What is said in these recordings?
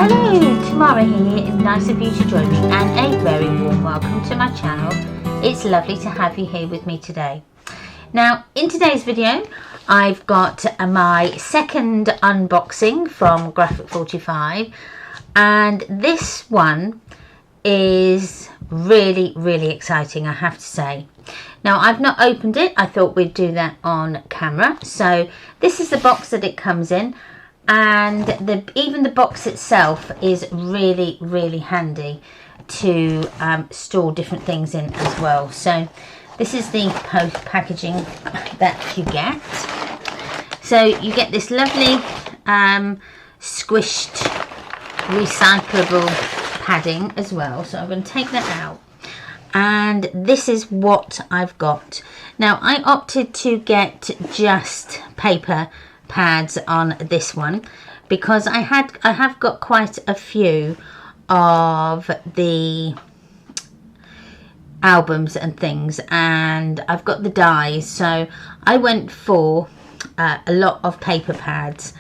Hello, Tamara here, nice of you to join me and a very warm welcome to my channel. It's lovely to have you here with me today. Now in today's video I've got my second unboxing from Graphic 45 and this one is really exciting, I have to say. Now I've not opened it, I thought we'd do that on camera. So this is the box that it comes in. And even the box itself is really handy to store different things in as well. So this is the packaging that you get. So you get this lovely squished recyclable padding as well. So I'm going to take that out. And this is what I've got. Now I opted to get just paper pads on this one because I have got quite a few of the albums and things, and I've got the dies, so I went for a lot of paper pads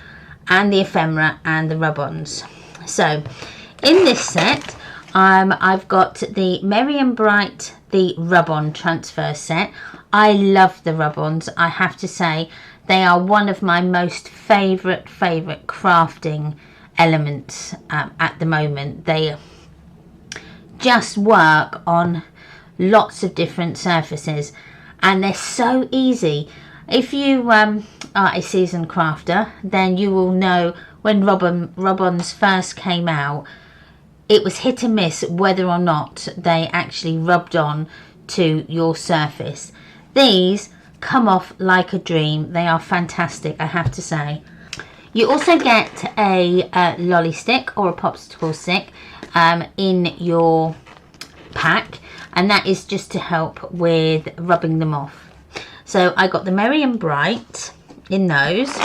and the ephemera and the rub-ons. So in this set I've got the Merry and Bright, the rub-on transfer set. I love the rub-ons, I have to say. They are one of my most favourite crafting elements at the moment. They just work on lots of different surfaces and they're so easy. If you are a seasoned crafter, then you will know when rub-ons first came out, it was hit and miss whether or not they actually rubbed on to your surface. These come off like a dream. They are fantastic, I have to say. You also get a lolly stick or a popsicle stick in your pack, and that is just to help with rubbing them off. So I got the Merry and Bright in those,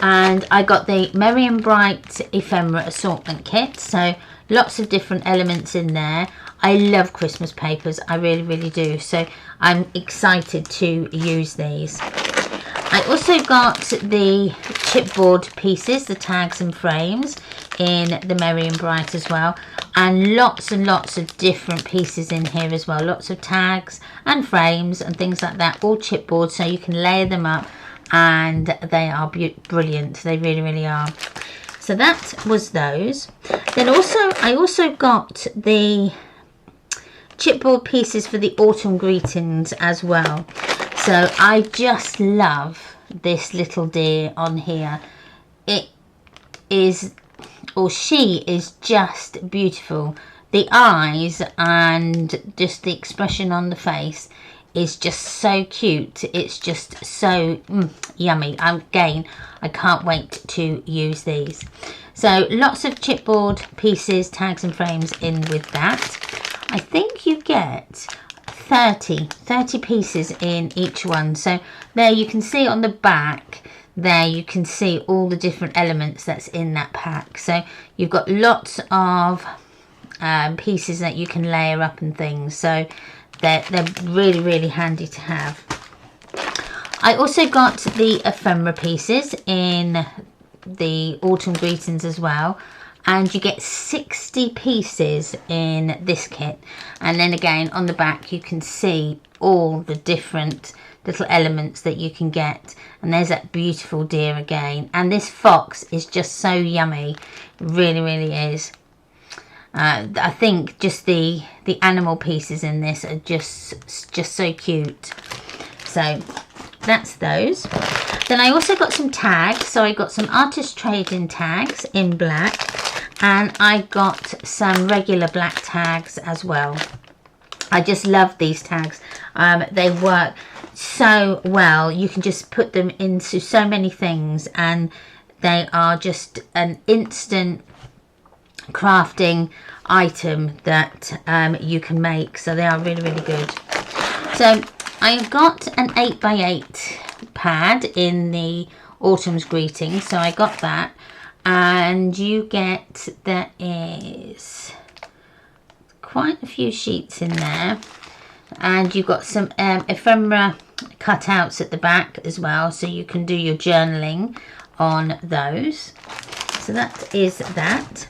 and I got the Merry and Bright ephemera assortment kit. So lots of different elements in there. I love Christmas papers, I really do, so I'm excited to use these. I also got the chipboard pieces, the tags and frames in the Merry and Bright as well, and lots of different pieces in here as well, lots of tags and frames and things like that, all chipboard, so you can layer them up and they are brilliant, they really are. So that was those. Then I also got the chipboard pieces for the autumn greetings as well. So I just love this little deer on here. It is, or she is, just beautiful. The eyes and just the expression on the face is just so cute. It's just so yummy. Again, I can't wait to use these. So lots of chipboard pieces, tags and frames in with that. I think you get 30 pieces in each one. So there you can see on the back, there you can see all the different elements that's in that pack. So you've got lots of pieces that you can layer up and things. So they're really handy to have. I also got the ephemera pieces in the autumn greetings as well. And you get 60 pieces in this kit, and then again on the back you can see all the different little elements that you can get. And there's that beautiful deer again, and this fox is just so yummy, really is. I think just the animal pieces in this are just so cute. So that's those. Then I also got some tags. So I got some artist trading tags in black, and I got some regular black tags as well. I just love these tags. They work so well. You can just put them into so many things, and they are just an instant crafting item that you can make. So they are really good. So I've got an 8x8 pad in the autumn's greeting, so I got that. And you get, there is quite a few sheets in there, and you've got some ephemera cutouts at the back as well, so you can do your journaling on those. So that is that.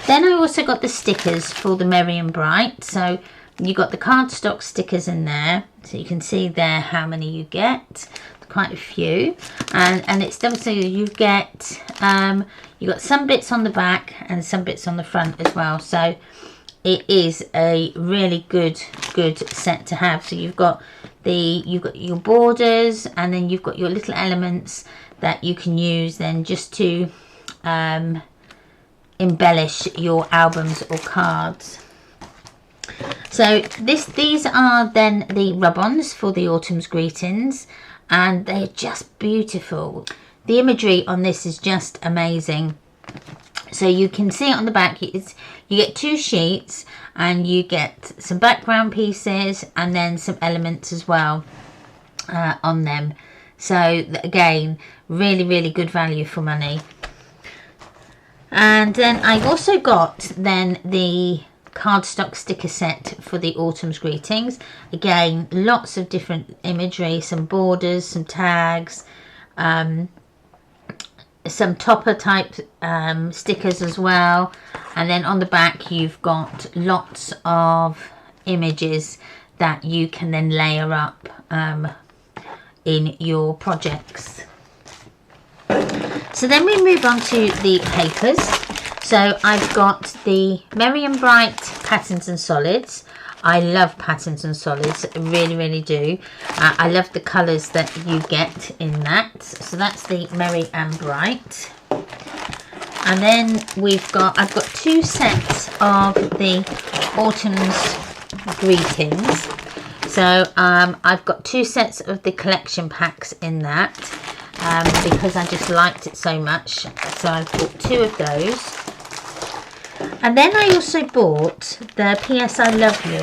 Then I also got the stickers for the Merry and Bright. So you got the cardstock stickers in there. So you can see there how many you get. Quite a few. And it's done so you get, you got some bits on the back and some bits on the front as well. So it is a really good set to have. So you've got your borders, and then you've got your little elements that you can use then just to embellish your albums or cards. So these are then the rub-ons for the Autumn's Greetings, and they're just beautiful. The imagery on this is just amazing. So you can see it on the back. You get 2 sheets, and you get some background pieces and then some elements as well on them. So again, really good value for money. And then I also got then the cardstock sticker set for the Autumn's Greetings. Again, lots of different imagery, some borders, some tags, some topper type stickers as well. And then on the back you've got lots of images that you can then layer up in your projects. So then we move on to the papers. So I've got the Merry and Bright Patterns and Solids. I love patterns and solids, really do. I love the colours that you get in that. So that's the Merry and Bright. And then I've got 2 sets of the Autumn's Greetings. So I've got 2 sets of the collection packs in that because I just liked it so much. So I've bought 2 of those. And then I also bought the P.S. I Love You,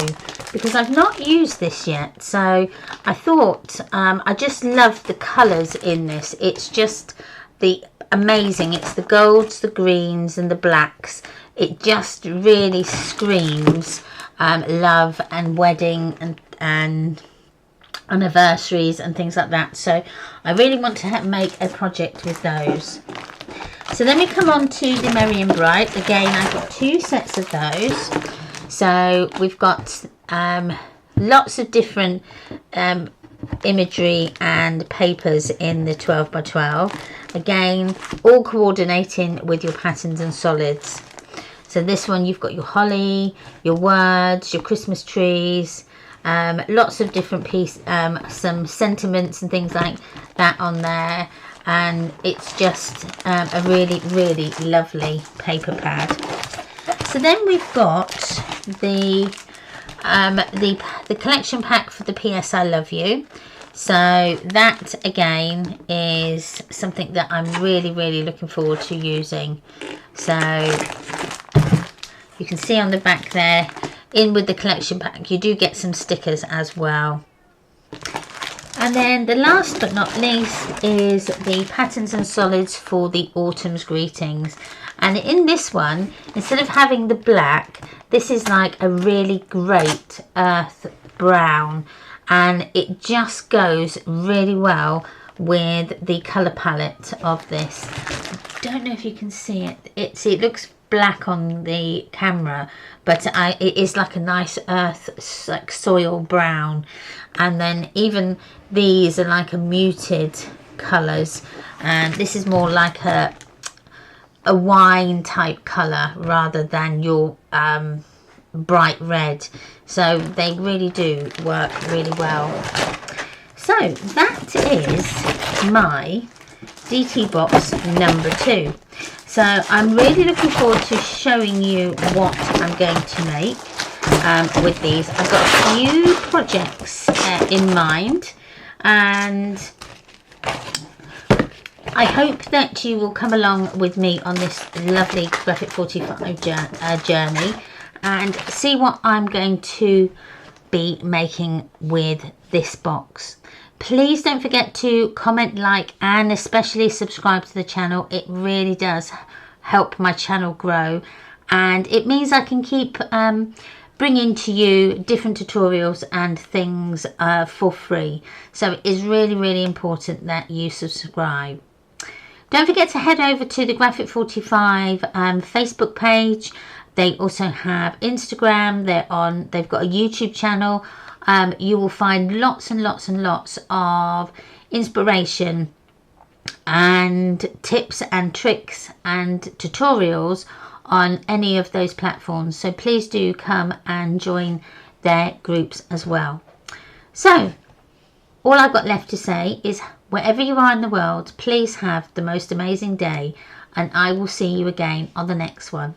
because I've not used this yet. So I thought, I just love the colours in this. It's just amazing. It's the golds, the greens and the blacks. It just really screams love and wedding and anniversaries and things like that. So I really want to make a project with those. So then we come on to the Merry and Bright. Again, I've got 2 sets of those. So we've got lots of different imagery and papers in the 12 by 12. Again, all coordinating with your patterns and solids. So this one you've got your holly, your words, your Christmas trees, lots of different some sentiments and things like that on there. And it's just a really lovely paper pad. So then we've got the collection pack for the P.S. I Love You. So that again is something that I'm really looking forward to using. So you can see on the back there, in with the collection pack, you do get some stickers as well. And then the last but not least is the Patterns and Solids for the Autumn's Greetings. And in this one, instead of having the black, this is like a really great earth brown. And it just goes really well with the colour palette of this. I don't know if you can see it. It looks black on the camera, but it is like a nice earth, like soil brown. And then even these are like a muted colours, and this is more like a wine type colour rather than your bright red. So they really do work really well. So that is my DT box number 2. So I'm really looking forward to showing you what I'm going to make with these. I've got a few projects in mind, and I hope that you will come along with me on this lovely Graphic 45 journey and see what I'm going to be making with this box. Please don't forget to comment, like, and especially subscribe to the channel. It really does help my channel grow, and it means I can keep bringing to you different tutorials and things for free. So it is really important that you subscribe. Don't forget to head over to the Graphic 45 Facebook page. They also have Instagram. They've got a YouTube channel. You will find lots and lots and lots of inspiration and tips and tricks and tutorials on any of those platforms. So please do come and join their groups as well. So all I've got left to say is, wherever you are in the world, please have the most amazing day, and I will see you again on the next one.